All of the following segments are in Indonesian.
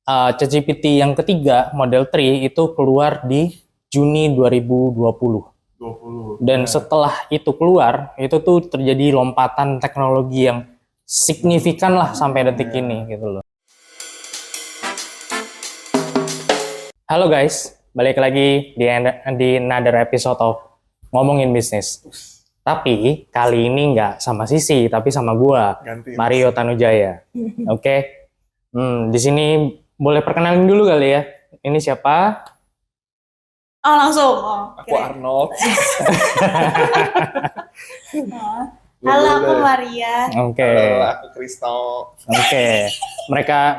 ChatGPT yang ketiga model 3 itu keluar di Juni 2020. Dan setelah itu keluar, itu tuh terjadi lompatan teknologi yang signifikan lah sampai detik ini gitu loh. Halo guys, balik lagi di another episode of Ngomongin Bisnis. Tapi kali ini nggak sama Sisi, tapi sama gua, Mario Tanujaya. Oke. Di sini boleh perkenalin dulu kali ya. Ini siapa? Oh langsung. Aku Arnold. Halo, aku Maria. Oke. Halo, aku Kristo. Oke.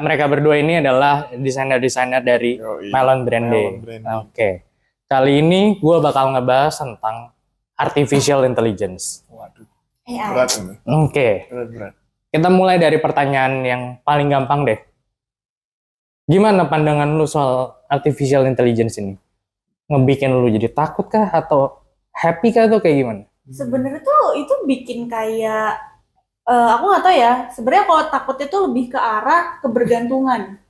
Mereka berdua ini adalah desainer-desainer dari Melon Branding. Oke. Kali ini gue bakal ngebahas tentang artificial intelligence. Waduh. AI. Berat ini. Oke. Berat. Kita mulai dari pertanyaan yang paling gampang deh. Gimana pandangan lu soal artificial intelligence ini? Ngebikin lu jadi takut kah atau happy kah atau kayak gimana? Sebenarnya tuh itu bikin kayak aku nggak tahu ya. Sebenarnya kalau takutnya tuh lebih ke arah kebergantungan.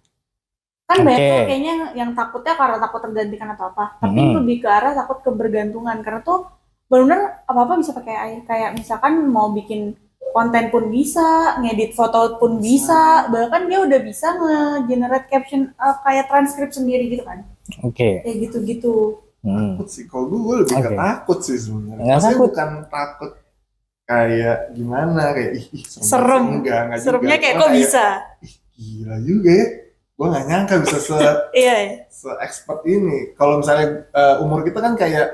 Kan banyak tuh kayaknya yang takutnya karena takut tergantikan atau apa. Tapi lebih ke arah takut kebergantungan karena tuh benar-benar apa-apa bisa pakai AI. Kayak misalkan mau bikin konten pun bisa, ngedit foto pun bisa, bahkan dia udah bisa nge-generate caption kayak transkrip sendiri gitu kan. Oke. Kayak gitu-gitu. Takut sih, kalau gue lebih ke takut sih sebenarnya. Nggak Maksudnya takut. bukan takut kayak gimana, kayak Serem. Enggak Seremnya juga. kayak Cuma kok bisa. Gila juga ya. Gue gak nyangka bisa Iya. se-expert ini. Kalau misalnya umur kita kan kayak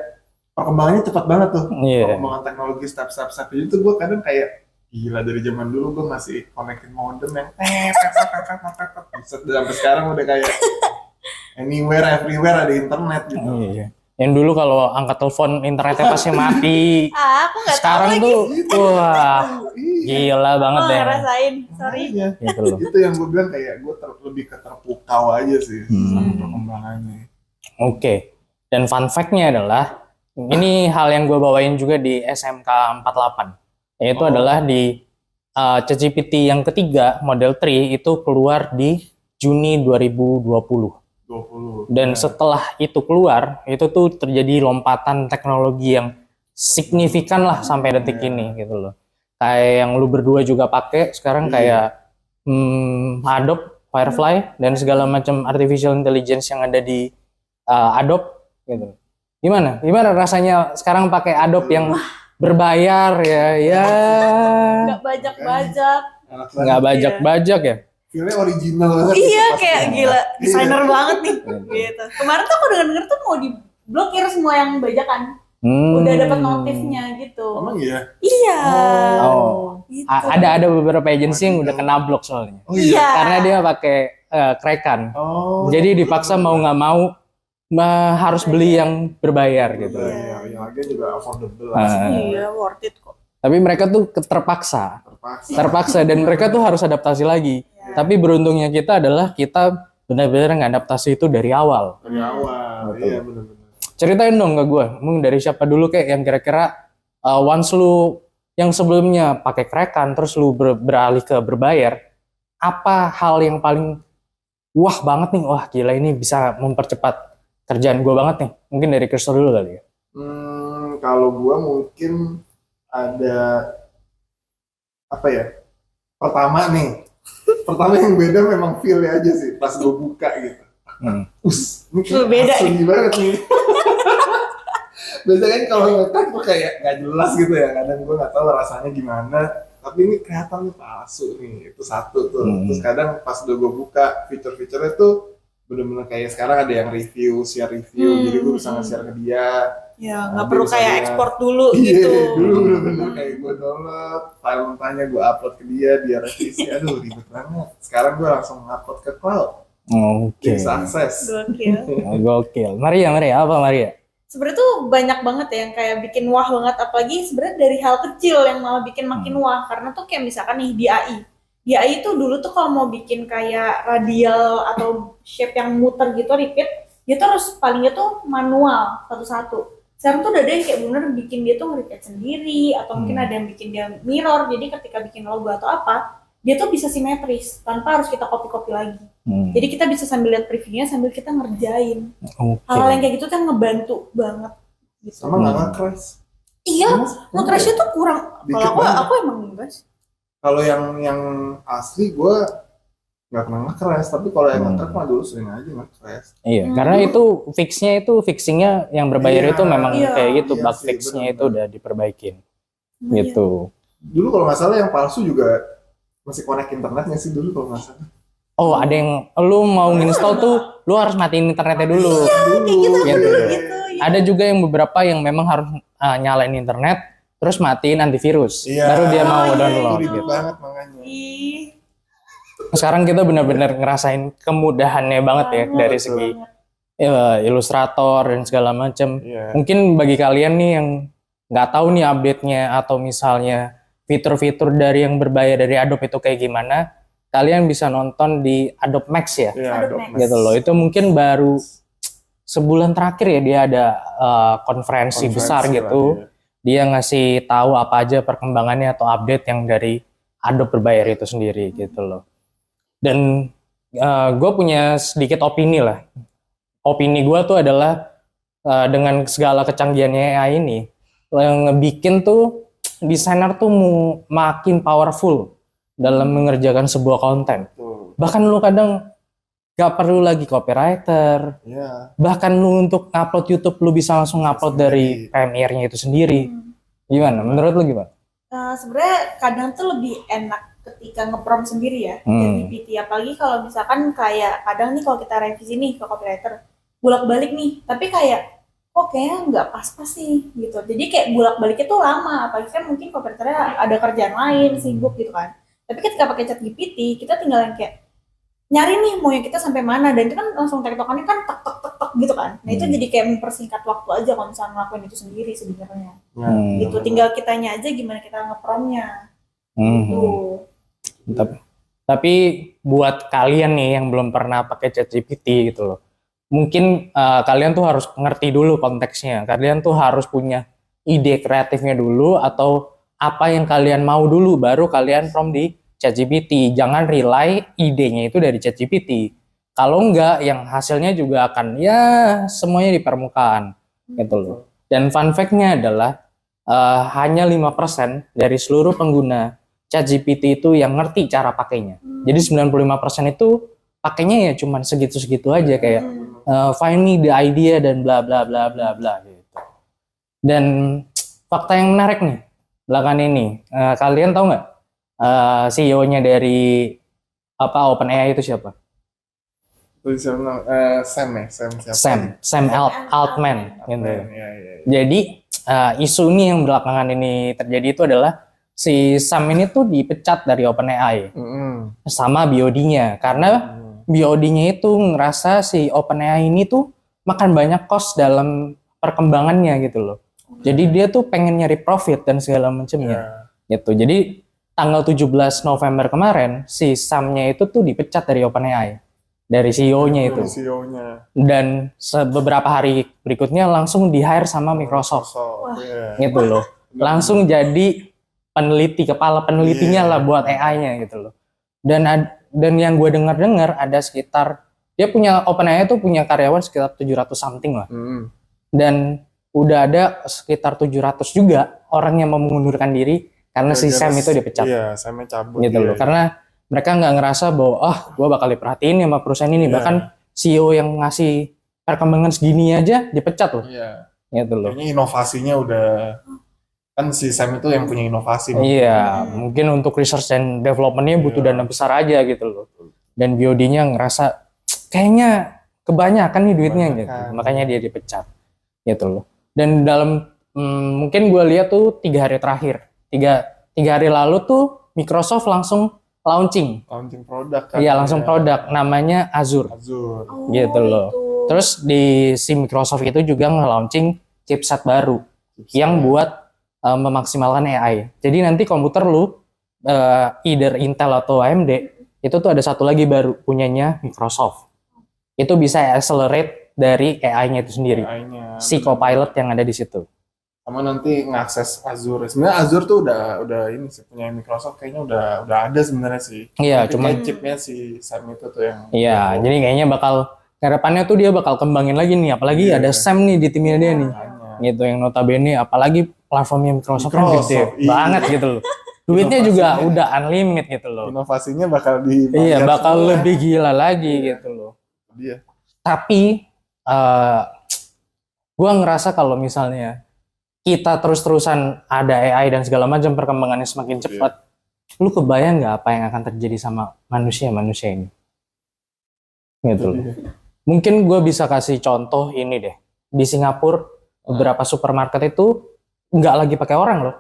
perkembangannya cepat banget tuh. Perkembangan teknologi step-step itu gue kadang kayak gila, dari zaman dulu gue masih connecting modem yang sampai sekarang udah kayak anywhere, everywhere ada internet gitu. Iya. Yang dulu kalau angkat telepon internetnya pasti mati. Aku nggak tahu Sekarang lagi. tuh, wah, gila banget deh. Ngerasain, sorry. Makanya, Gitu loh. itu yang gue bilang kayak gue lebih ke terpukau aja sih sama perkembangannya. Oke. Dan fun fact-nya adalah, ini hal yang gue bawain juga di SMK 48. Yaitu adalah di ChatGPT yang ketiga model 3 itu keluar di Juni 2020. Dan setelah itu keluar, itu tuh terjadi lompatan teknologi yang signifikan lah sampai detik ini gitu loh. Kayak yang lu berdua juga pakai sekarang kayak Adobe Firefly dan segala macam artificial intelligence yang ada di Adobe gitu. Gimana rasanya sekarang pakai Adobe yang berbayar ya? Nggak bajak-bajak ya? Feelnya original banget. Iya, kayak gila, desainer banget nih. Gitu. Kemarin tuh aku denger tuh mau diblokir semua yang bajakan. Udah dapat notifnya gitu. Emang iya? Iya. Gitu. Ada beberapa agensi yang udah kena blok soalnya. Iya. Karena dia pakai crack-an. Jadi dipaksa mau nggak mau harus beli yang berbayar gitu. Iya, yang harganya juga affordable. Iya, worth it kok. Tapi mereka tuh terpaksa dan mereka tuh harus adaptasi lagi. Tapi beruntungnya kita adalah kita benar-benar ngadaptasi itu dari awal. Dari awal, iya benar-benar. Ceritain dong ke gue, mungkin dari siapa dulu kayak yang kira-kira once lu yang sebelumnya pakai crack-an terus lu beralih ke berbayar, apa hal yang paling wah banget nih, wah gila ini bisa mempercepat kerjaan gue banget nih. Mungkin dari Kristo dulu kali ya. Kalau gue mungkin ada apa ya? Pertama yang beda memang feel-nya aja sih pas gue buka gitu. Ini beda asli banget nih. Biasanya kan kalau ngetek tuh kayak nggak jelas gitu ya. Kadang gue nggak tahu rasanya gimana. Tapi ini kelihatan nih palsu nih. Itu satu tuh. Terus kadang pas udah gue buka fitur-fiturnya tuh bener-bener kayak sekarang ada yang share review. Jadi gue bisa nge-share ke dia. Ya, nggak perlu kayak ekspor dulu gitu. Iya, dulu bener-bener kayak gue download file mentahnya, gue upload ke dia revisi. Aduh, ribet banget. Sekarang gue langsung upload ke cloud. Oke. Sukses. Gokil. Maria, apa Maria? Sebenarnya tuh banyak banget ya yang kayak bikin wah banget, apalagi sebenarnya dari hal kecil yang malah bikin makin wah. Karena tuh kayak misalkan nih di AI tuh dulu tuh kalau mau bikin kayak radial atau shape yang muter gitu repeat, dia tuh harus palingnya tuh manual satu-satu. Sekarang tuh udah ada yang kayak bener bikin dia tuh nge-repeat sendiri, atau mungkin ada yang bikin dia mirror, jadi ketika bikin logo atau apa, dia tuh bisa simetris tanpa harus kita copy-copy lagi. Jadi kita bisa sambil lihat previewnya sambil kita ngerjain. Hal-hal yang kayak gitu kan ngebantu banget. Gitu. Sama nggak nge-crash. Iya, nge-crashnya tuh kurang. Kalau aku emang enggak sih. Kalau yang asli gue nggak pernah nge-crash, tapi kalau yang nge-crash mah dulu sering aja nge-crash. Iya, karena itu fixingnya yang berbayar itu memang kayak gitu, bug sih, fixnya itu udah diperbaikin, Iya. gitu. Dulu kalau nggak salah yang palsu juga masih connect internetnya sih dulu kalau nggak salah. Oh, ada yang lu mau install tuh, lu harus matiin internetnya dulu. Dulu. Gitu. Gitu. Ada juga yang beberapa yang memang harus nyalain internet, terus matiin antivirus, Iya. baru dia mau iya, download. Itu ribet Gitu. banget makanya. Ih, Sekarang kita benar-benar ngerasain kemudahannya banget ya banget, dari betul segi banget. ilustrator dan segala macam. Iya. Mungkin bagi kalian nih yang nggak tahu nih update-nya atau misalnya fitur-fitur dari yang berbayar dari Adobe itu kayak gimana, kalian bisa nonton di Adobe Max ya, Iya, Adobe Adobe Max. gitu loh. Itu mungkin baru sebulan terakhir ya dia ada konferensi besar lah, gitu. iya. Dia ngasih tahu apa aja perkembangannya atau update yang dari Adobe berbayar itu sendiri gitu loh. Dan gue punya sedikit opini lah. Opini gue tuh adalah dengan segala kecanggihannya AI ini, yang ngebikin tuh desainer tuh makin powerful dalam mengerjakan sebuah konten. Tuh. Bahkan lu kadang gak perlu lagi copywriter, Iya. bahkan lu untuk ngupload YouTube lu bisa langsung ngupload dari Premiere-nya itu sendiri. Gimana? Menurut lu gimana? Sebenarnya kadang tuh lebih enak ketika nge-prompt sendiri ya, ChatGPT. Apalagi kalau misalkan kayak kadang nih kalau kita revisi nih ke copywriter, bolak-balik nih, tapi kayak kok kayaknya nggak pas-pas sih gitu. Jadi kayak bolak-baliknya tuh lama, apalagi kan mungkin copywriternya ada kerjaan lain, sibuk gitu kan. Tapi ketika pakai ChatGPT, kita tinggal yang kayak nyari nih mau yang kita sampai mana, dan itu kan langsung tektokannya kan tek tek tek tek gitu kan. Nah itu jadi kayak mempersingkat waktu aja kalau misalnya ngelakuin itu sendiri sebenarnya. Gitu, tinggal kitanya aja gimana kita nge-prompt-nya. Gitu. Tapi buat kalian nih yang belum pernah pakai ChatGPT gitu loh, mungkin kalian tuh harus ngerti dulu konteksnya. Kalian tuh harus punya ide kreatifnya dulu atau apa yang kalian mau dulu, baru kalian prompt di ChatGPT. Jangan rely idenya itu dari ChatGPT. Kalau enggak, yang hasilnya juga akan ya semuanya di permukaan gitu loh. Dan fun fact-nya adalah hanya 5% dari seluruh pengguna ChatGPT itu yang ngerti cara pakainya. Jadi 95% itu pakainya ya cuman segitu-segitu aja, kayak find me the idea dan bla bla bla bla bla gitu. Dan fakta yang menarik nih belakangan ini, kalian tahu nggak CEO-nya dari OpenAI itu siapa? Sam ya, Sam siapa? Sam Altman gitu. Iya. Jadi isu ini yang belakangan ini terjadi itu adalah si Sam ini tuh dipecat dari OpenAI sama BOD-nya, karena BOD-nya itu ngerasa si OpenAI ini tuh makan banyak cost dalam perkembangannya gitu loh. Jadi dia tuh pengen nyari profit dan segala macamnya gitu. Jadi tanggal 17 November kemarin si Sam-nya itu tuh dipecat dari OpenAI, dari CEO-nya itu. Dan beberapa hari berikutnya langsung di-hire sama Microsoft. Gitu loh. Langsung jadi kepala penelitinya lah buat AI-nya gitu loh. Dan yang gue dengar ada sekitar, dia punya OpenAI itu punya karyawan sekitar 700 something lah. Dan udah ada sekitar 700 juga orang yang mau mengundurkan diri karena si Sam itu dipecat. Iya, Samnya cabut. Gitu loh. Karena mereka nggak ngerasa bahwa gue bakal diperhatiin sama perusahaan ini. Bahkan CEO yang ngasih perkembangan segini aja dipecat loh. Iya. Gitu loh. Kayaknya inovasinya udah, kan si Sam itu yang punya inovasi. Iya, mungkin untuk research and development-nya butuh dana besar aja gitu loh. Dan BOD-nya ngerasa kayaknya kebanyakan nih duitnya gitu. Makanya dia dipecat. Gitu loh. Dan dalam mungkin gue lihat tuh 3 hari terakhir, 3 hari lalu tuh Microsoft langsung launching produk kan. Iya, langsung produk namanya Azure. Gitu loh. Terus di si Microsoft itu juga nge-launching chipset baru yang buat memaksimalkan AI. Jadi nanti komputer lu either Intel atau AMD itu tuh ada satu lagi baru punyanya Microsoft. Itu bisa accelerate dari AI-nya itu sendiri. Si Copilot yang ada di situ. sama nanti ngakses Azure. Sebenarnya Azure tuh udah ini sih punya Microsoft, kayaknya udah ada sebenarnya sih. Iya, Mungkin cuman kayak chipnya si Sam itu tuh yang iya, develop. jadi kayaknya bakal kedepannya tuh dia bakal kembangin lagi nih, apalagi Iya. ada Sam nih di timnya dia nih, Makanya. gitu yang notabene, apalagi platformnya Microsoft kan gede Microsoft, iya. banget gitu loh. Duitnya juga Inovasinya. udah unlimited gitu loh. Inovasinya bakal dibayar Iya, bakal semua. lebih gila lagi Iya. gitu loh. Dia. Tapi gua ngerasa kalau misalnya kita terus-terusan ada AI dan segala macam perkembangannya semakin Iya. cepat, lu kebayang nggak apa yang akan terjadi sama manusia ini? Gitu loh. Iya. Mungkin gue bisa kasih contoh ini deh. Di Singapura, beberapa supermarket itu nggak lagi pakai orang loh.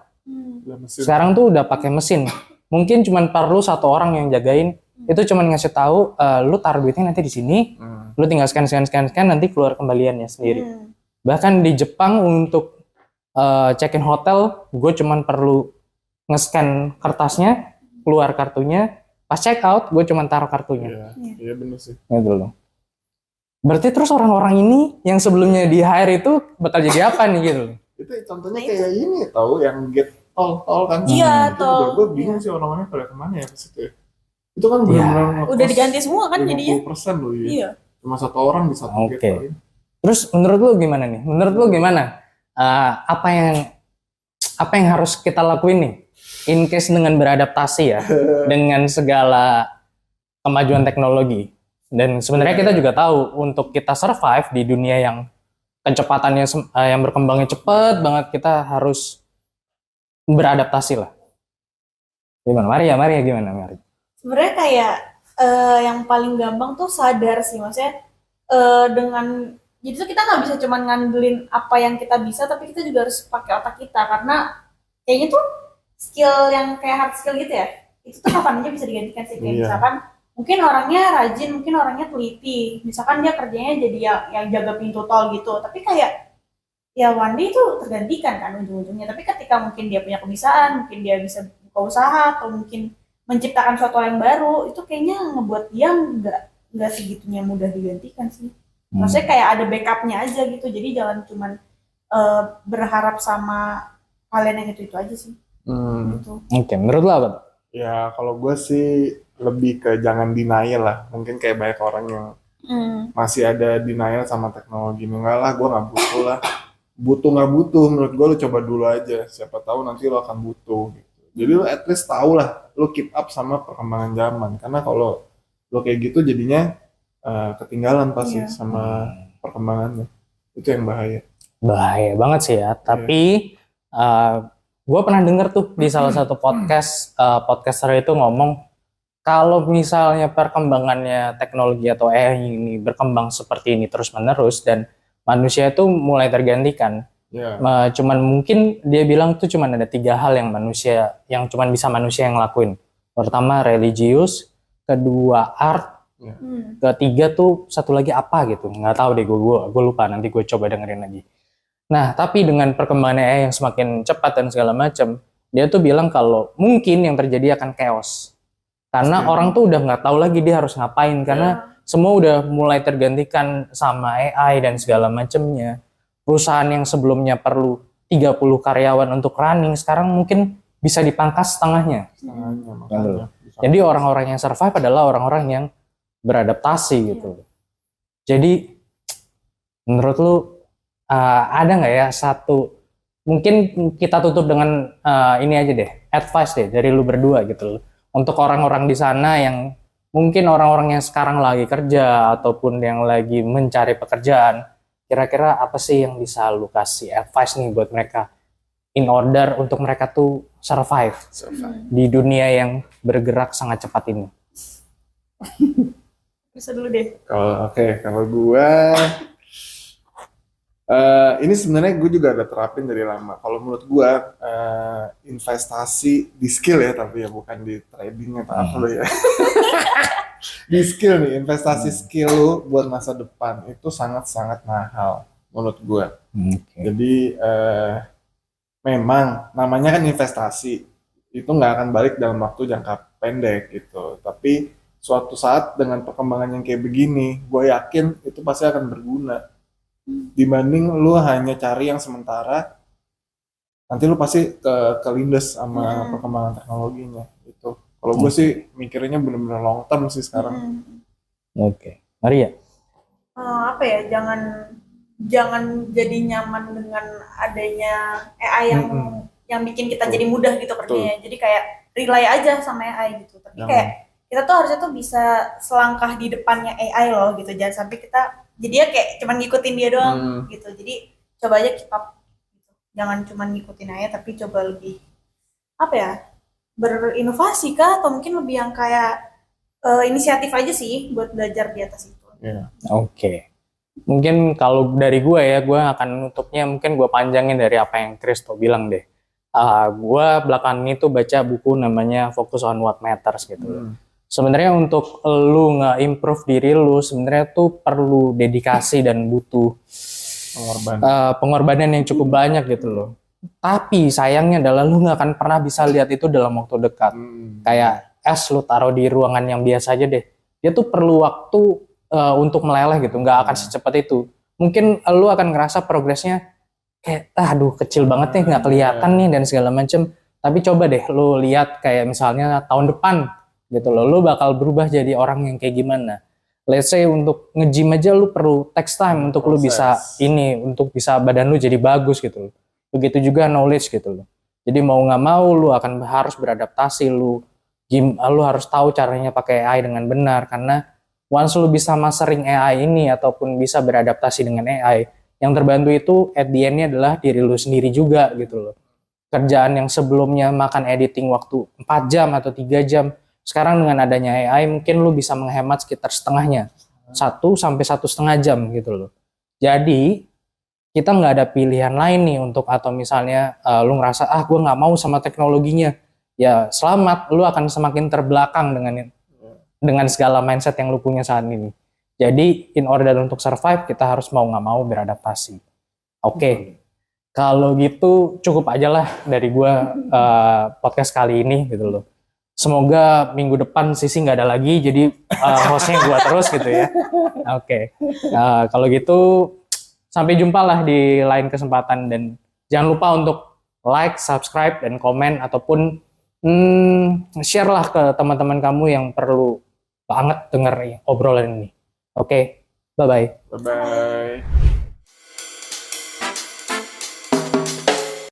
Udah mesin. Sekarang tuh udah pakai mesin. Mungkin cuman perlu satu orang yang jagain. Itu cuman ngasih tahu, lu taruh duitnya nanti di sini, lu tinggal scan, nanti keluar kembaliannya sendiri. Bahkan di Jepang untuk check-in hotel, gue cuman perlu nge-scan kertasnya, keluar kartunya, pas check out, gue cuman taruh kartunya. Iya bener sih. Gitu loh. Berarti terus orang-orang ini yang sebelumnya di hire itu bakal jadi apa nih gitu loh? Itu contohnya Nah, kayak ini tahu yang get tol kan. Iya, Itu tol. juga gue bingung sih orang-orangnya pada kemana ya ke situ ya. Itu kan Iya. benar-benar Udah diganti semua kan jadinya. 50% loh ya. Iya. Cuma satu orang di satu Oke. gate tol ini. Terus menurut lu gimana nih? Menurut lu gimana? Apa yang harus kita lakuin nih? In case dengan beradaptasi ya, dengan segala kemajuan teknologi. Dan sebenarnya kita juga tahu untuk kita survive di dunia yang kecepatannya yang berkembangnya cepat banget, kita harus beradaptasi lah. Gimana? Maria gimana Maria? Sebenarnya kayak yang paling gampang tuh sadar sih, maksudnya dengan jadi tuh kita nggak bisa cuman ngandelin apa yang kita bisa, tapi kita juga harus pakai otak kita, karena kayaknya tuh skill yang kayak hard skill gitu ya, itu tuh kapan aja bisa digantikan sih. Kayak Iya. misalkan mungkin orangnya rajin, mungkin orangnya teliti, misalkan dia kerjanya jadi yang jaga pintu tol gitu, tapi kayak ya one day itu tergantikan kan ujung-ujungnya. Tapi ketika mungkin dia punya kebiasaan, mungkin dia bisa buka usaha atau mungkin menciptakan sesuatu yang baru, itu kayaknya ngebuat dia nggak segitunya mudah digantikan sih. Maksudnya kayak ada backupnya aja gitu, jadi jangan cuman berharap sama kalian yang itu aja sih. Gitu. Oke, menurut lo apa tuh? Ya kalau gue sih lebih ke jangan denial lah. Mungkin kayak banyak orang yang masih ada denial sama teknologi. Enggak lah, gue nggak butuh lah. Butuh nggak butuh, menurut gue lo coba dulu aja. Siapa tahu nanti lo akan butuh. Gitu. Jadi lo at least tahu lah, lo keep up sama perkembangan zaman. Karena kalau lo kayak gitu jadinya ketinggalan pasti Iya. sama perkembangannya. Itu yang bahaya. Bahaya banget sih ya. Tapi gue pernah denger tuh di salah satu podcaster itu ngomong kalau misalnya perkembangannya teknologi atau AI ini berkembang seperti ini terus-menerus dan manusia itu mulai tergantikan. Ya. Cuman mungkin dia bilang tuh cuman ada 3 hal yang cuman bisa manusia yang lakuin. Pertama religius, kedua art, ketiga tuh satu lagi apa gitu, nggak tahu deh, gue lupa, nanti gue coba dengerin lagi. Nah tapi dengan perkembangan AI yang semakin cepat dan segala macam, dia tuh bilang kalau mungkin yang terjadi akan chaos karena orang tuh udah nggak tahu lagi dia harus ngapain, karena semua udah mulai tergantikan sama AI dan segala macamnya. Perusahaan yang sebelumnya perlu 30 karyawan untuk running sekarang mungkin bisa dipangkas setengahnya. Makanya. Jadi orang-orang yang survive adalah orang-orang yang beradaptasi gitu. Jadi menurut lu ada nggak ya satu, mungkin kita tutup dengan ini aja deh, advice deh dari lu berdua gitu loh, untuk orang-orang di sana yang mungkin orang-orang yang sekarang lagi kerja ataupun yang lagi mencari pekerjaan, kira-kira apa sih yang bisa lu kasih advice nih buat mereka in order untuk mereka tuh survive di dunia yang bergerak sangat cepat ini? Bisa dulu deh. Kalau gue ini sebenarnya gue juga ada terapin dari lama. Kalau menurut gue investasi di skill ya, tapi ya bukan di trading atau apa lo ya. Di skill nih, investasi skill lo buat masa depan itu sangat-sangat mahal menurut gue. Jadi memang namanya kan investasi, itu nggak akan balik dalam waktu jangka pendek gitu. Tapi suatu saat dengan perkembangan yang kayak begini, gue yakin itu pasti akan berguna. Dibanding lu hanya cari yang sementara nanti lu pasti kelindes sama perkembangan teknologinya gitu. Kalau gue sih mikirnya bener-bener long term sih sekarang. Oke. Maria. Apa ya, jangan jadi nyaman dengan adanya AI yang bikin kita jadi mudah gitu kerjanya. Jadi kayak rely aja sama AI gitu. Tapi kayak kita tuh harusnya tuh bisa selangkah di depannya AI loh gitu. Jangan sampai kita jadi ya kayak cuman ngikutin dia doang gitu. Jadi coba aja keep up gitu. Jangan cuman ngikutin aja tapi coba lebih apa ya, berinovasi kah, atau mungkin lebih yang kayak inisiatif aja sih buat belajar di atas itu. Oke. Mungkin kalau dari gue ya, gue akan nutupnya mungkin gue panjangin dari apa yang Kristo bilang deh. Gue belakangan ini tuh baca buku namanya Focus on What Matters gitu. Sebenarnya untuk lu nge-improve diri lu sebenarnya tuh perlu dedikasi dan butuh pengorbanan yang cukup banyak gitu loh. Tapi sayangnya adalah lu nggak akan pernah bisa lihat itu dalam waktu dekat. Kayak es lu taruh di ruangan yang biasa aja deh. Dia tuh perlu waktu untuk meleleh gitu, nggak akan secepat itu. Mungkin lu akan ngerasa progresnya kayak, aduh kecil banget nih, nggak kelihatan nih dan segala macem. Tapi coba deh lu lihat kayak misalnya tahun depan gitu loh, lu bakal berubah jadi orang yang kayak gimana. Let's say untuk nge-gym aja lu perlu text time untuk lu bisa untuk bisa badan lu jadi bagus gitu loh. Begitu juga knowledge gitu loh. Jadi mau nggak mau lu akan harus beradaptasi, lu harus tahu caranya pakai AI dengan benar, karena once lu bisa mastering AI ini ataupun bisa beradaptasi dengan AI, yang terbantu itu at the end-nya adalah diri lu sendiri juga gitu loh. Kerjaan yang sebelumnya makan editing waktu 4 jam atau 3 jam, sekarang dengan adanya AI mungkin lu bisa menghemat sekitar setengahnya, 1 sampai 1,5 jam gitu loh. Jadi kita nggak ada pilihan lain nih untuk, atau misalnya lu ngerasa gue nggak mau sama teknologinya, ya selamat, lu akan semakin terbelakang dengan segala mindset yang lu punya saat ini. Jadi in order untuk survive kita harus mau nggak mau beradaptasi. Oke. Kalau gitu cukup aja lah dari gue podcast kali ini gitu loh. Semoga minggu depan Sisi nggak ada lagi, jadi hostnya gue terus gitu ya. Oke. Kalau gitu sampai jumpa lah di lain kesempatan, dan jangan lupa untuk like, subscribe, dan komen, ataupun share lah ke teman-teman kamu yang perlu banget denger obrolan ini. Oke, bye-bye. Bye-bye.